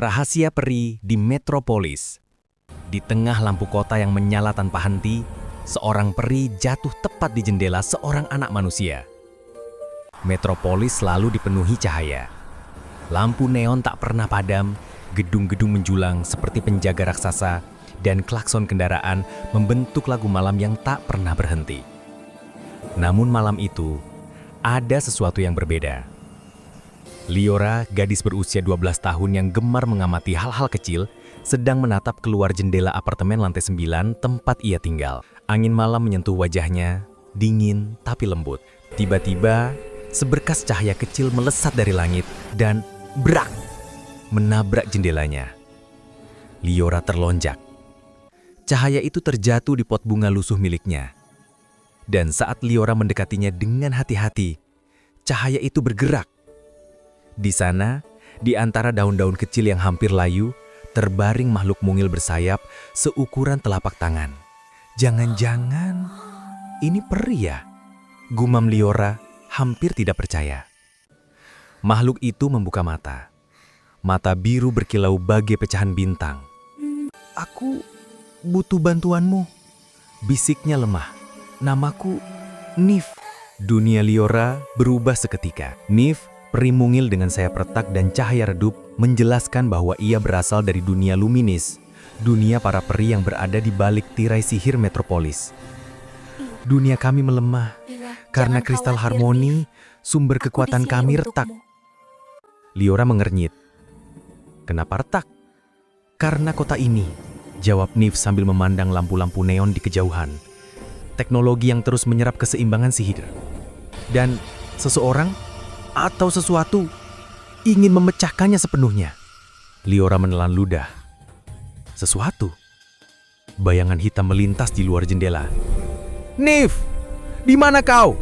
Rahasia peri di Metropolis. Di tengah lampu kota yang menyala tanpa henti, seorang peri jatuh tepat di jendela seorang anak manusia. Metropolis selalu dipenuhi cahaya. Lampu neon tak pernah padam, gedung-gedung menjulang seperti penjaga raksasa, dan klakson kendaraan membentuk lagu malam yang tak pernah berhenti. Namun malam itu, ada sesuatu yang berbeda. Liora, gadis berusia 12 tahun yang gemar mengamati hal-hal kecil, sedang menatap keluar jendela apartemen lantai 9 tempat ia tinggal. Angin malam menyentuh wajahnya, dingin tapi lembut. Tiba-tiba, seberkas cahaya kecil melesat dari langit dan brak! Menabrak jendelanya. Liora terlonjak. Cahaya itu terjatuh di pot bunga lusuh miliknya. Dan saat Liora mendekatinya dengan hati-hati, cahaya itu bergerak. Di sana, di antara daun-daun kecil yang hampir layu, terbaring makhluk mungil bersayap seukuran telapak tangan. Jangan-jangan ini peri ya? Gumam Liora hampir tidak percaya. Makhluk itu membuka mata. Mata biru berkilau bagai pecahan bintang. "Aku butuh bantuanmu," bisiknya lemah. "Namaku Nif." Dunia Liora berubah seketika. Nif, peri mungil dengan sayap retak dan cahaya redup, menjelaskan bahwa ia berasal dari dunia luminis, dunia para peri yang berada di balik tirai sihir Metropolis. "Dunia kami melemah karena kristal harmoni, sumber kekuatan kami retak." Liora mengernyit. "Kenapa retak?" "Karena kota ini," jawab Nif sambil memandang lampu-lampu neon di kejauhan. "Teknologi yang terus menyerap keseimbangan sihir. Dan seseorang atau sesuatu ingin memecahkannya sepenuhnya." Liora menelan ludah. Sesuatu? Bayangan hitam melintas di luar jendela. "Nif, di mana kau?"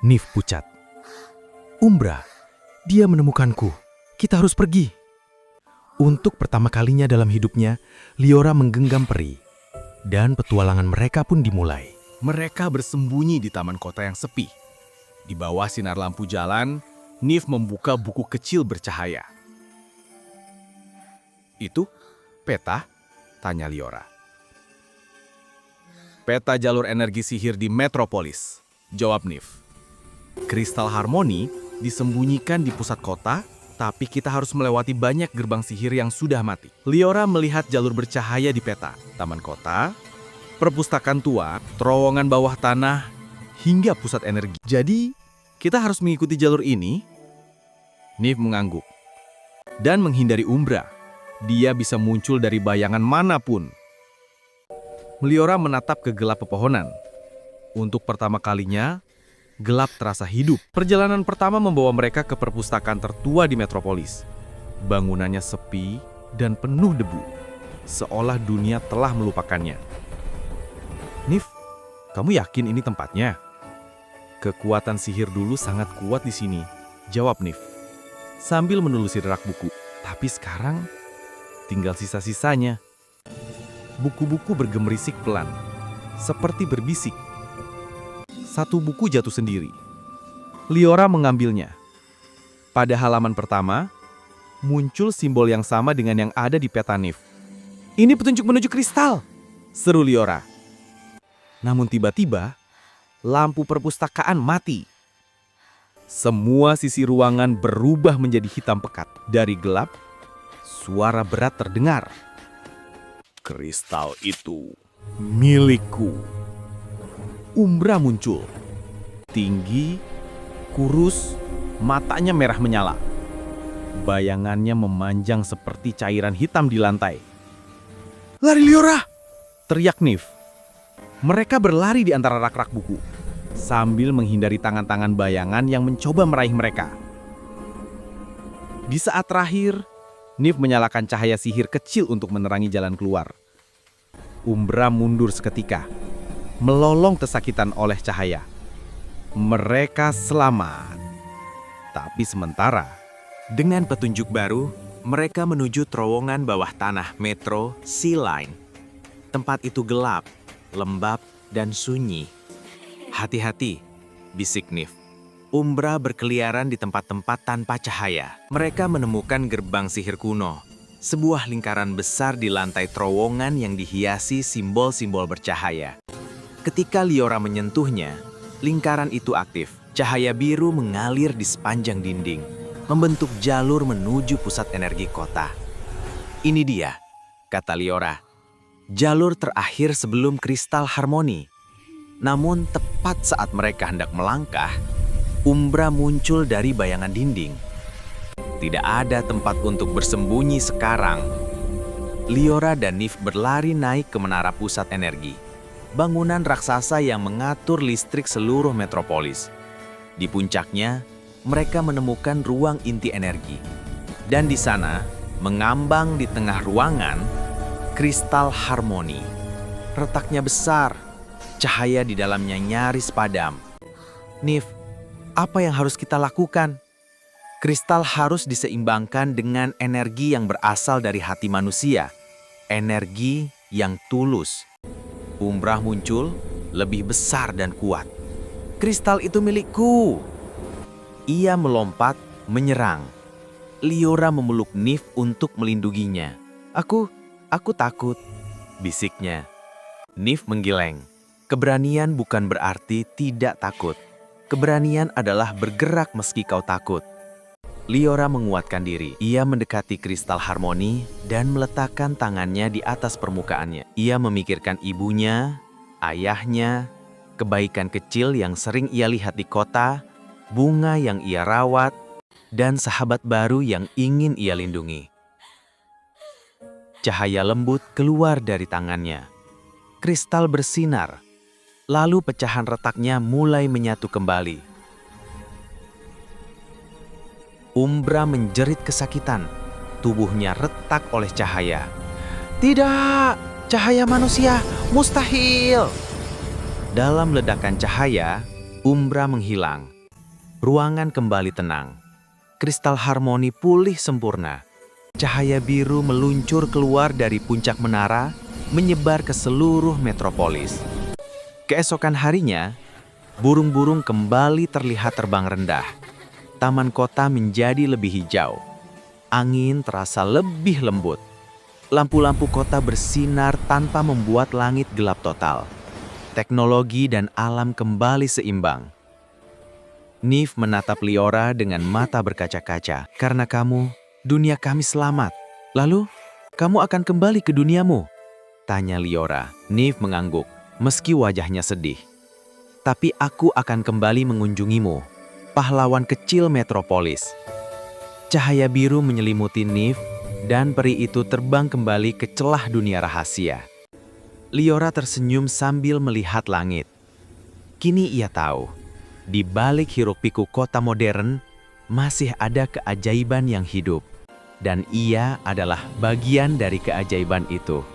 Nif pucat. "Umbra, dia menemukanku. Kita harus pergi." Untuk pertama kalinya dalam hidupnya, Liora menggenggam peri. Dan petualangan mereka pun dimulai. Mereka bersembunyi di taman kota yang sepi. Di bawah sinar lampu jalan, Nif membuka buku kecil bercahaya. "Itu peta?" tanya Liora. "Peta jalur energi sihir di Metropolis," jawab Nif. "Kristal harmoni disembunyikan di pusat kota, tapi kita harus melewati banyak gerbang sihir yang sudah mati." Liora melihat jalur bercahaya di peta, taman kota, perpustakaan tua, terowongan bawah tanah, hingga pusat energi. "Jadi, kita harus mengikuti jalur ini?" Nif mengangguk. Dan menghindari Umbra. Dia bisa muncul dari bayangan manapun. Liora menatap ke gelap pepohonan. Untuk pertama kalinya, gelap terasa hidup. Perjalanan pertama membawa mereka ke perpustakaan tertua di Metropolis. Bangunannya sepi dan penuh debu, seolah dunia telah melupakannya. "Nif, kamu yakin ini tempatnya?" "Kekuatan sihir dulu sangat kuat di sini," jawab Nif, sambil menelusuri rak buku. "Tapi sekarang tinggal sisa-sisanya." Buku-buku bergemerisik pelan, seperti berbisik. Satu buku jatuh sendiri. Liora mengambilnya. Pada halaman pertama, muncul simbol yang sama dengan yang ada di peta Nif. "Ini petunjuk menuju kristal," seru Liora. Namun tiba-tiba, lampu perpustakaan mati. Semua sisi ruangan berubah menjadi hitam pekat. Dari gelap, suara berat terdengar. "Kristal itu milikku." Umbra muncul. Tinggi, kurus, matanya merah menyala. Bayangannya memanjang seperti cairan hitam di lantai. "Lari Liora!" teriak Nif. Mereka berlari di antara rak-rak buku, sambil menghindari tangan-tangan bayangan yang mencoba meraih mereka. Di saat terakhir, Nif menyalakan cahaya sihir kecil untuk menerangi jalan keluar. Umbra mundur seketika, melolong kesakitan oleh cahaya. Mereka selamat. Tapi sementara, dengan petunjuk baru, mereka menuju terowongan bawah tanah Metro Sea Line. Tempat itu gelap, lembab, dan sunyi. "Hati-hati," bisik Nif. Umbra berkeliaran di tempat-tempat tanpa cahaya. Mereka menemukan gerbang sihir kuno, sebuah lingkaran besar di lantai terowongan yang dihiasi simbol-simbol bercahaya. Ketika Liora menyentuhnya, lingkaran itu aktif. Cahaya biru mengalir di sepanjang dinding, membentuk jalur menuju pusat energi kota. Ini dia, kata Liora, jalur terakhir sebelum kristal harmoni. Namun tepat saat mereka hendak melangkah, Umbra muncul dari bayangan dinding. Tidak ada tempat untuk bersembunyi sekarang. Liora dan Nif berlari naik ke menara pusat energi, bangunan raksasa yang mengatur listrik seluruh metropolis. Di puncaknya, mereka menemukan ruang inti energi. Dan di sana, mengambang di tengah ruangan, kristal harmoni. Retaknya besar, cahaya di dalamnya nyaris padam. Nif, apa yang harus kita lakukan? Kristal harus diseimbangkan dengan energi yang berasal dari hati manusia. Energi yang tulus. Umbra muncul, lebih besar dan kuat. Kristal itu milikku. Ia melompat, menyerang. Liora memeluk Nif untuk melindunginya. Aku takut, bisiknya. Nif menggeleng. Keberanian bukan berarti tidak takut. Keberanian adalah bergerak meski kau takut. Liora menguatkan diri. Ia mendekati kristal harmoni dan meletakkan tangannya di atas permukaannya. Ia memikirkan ibunya, ayahnya, kebaikan kecil yang sering ia lihat di kota, bunga yang ia rawat, dan sahabat baru yang ingin ia lindungi. Cahaya lembut keluar dari tangannya. Kristal bersinar. Lalu pecahan retaknya mulai menyatu kembali. Umbra menjerit kesakitan. Tubuhnya retak oleh cahaya. Tidak, cahaya manusia, mustahil. Dalam ledakan cahaya, Umbra menghilang. Ruangan kembali tenang. Kristal harmoni pulih sempurna. Cahaya biru meluncur keluar dari puncak menara, menyebar ke seluruh metropolis. Keesokan harinya, burung-burung kembali terlihat terbang rendah. Taman kota menjadi lebih hijau. Angin terasa lebih lembut. Lampu-lampu kota bersinar tanpa membuat langit gelap total. Teknologi dan alam kembali seimbang. Nif menatap Liora dengan mata berkaca-kaca. Karena kamu, dunia kami selamat. Lalu, kamu akan kembali ke duniamu? Tanya Liora. Nif mengangguk. Meski wajahnya sedih. Tapi aku akan kembali mengunjungimu, pahlawan kecil metropolis. Cahaya biru menyelimuti Nif, dan peri itu terbang kembali ke celah dunia rahasia. Liora tersenyum sambil melihat langit. Kini ia tahu, di balik hiruk-pikuk kota modern, masih ada keajaiban yang hidup. Dan ia adalah bagian dari keajaiban itu.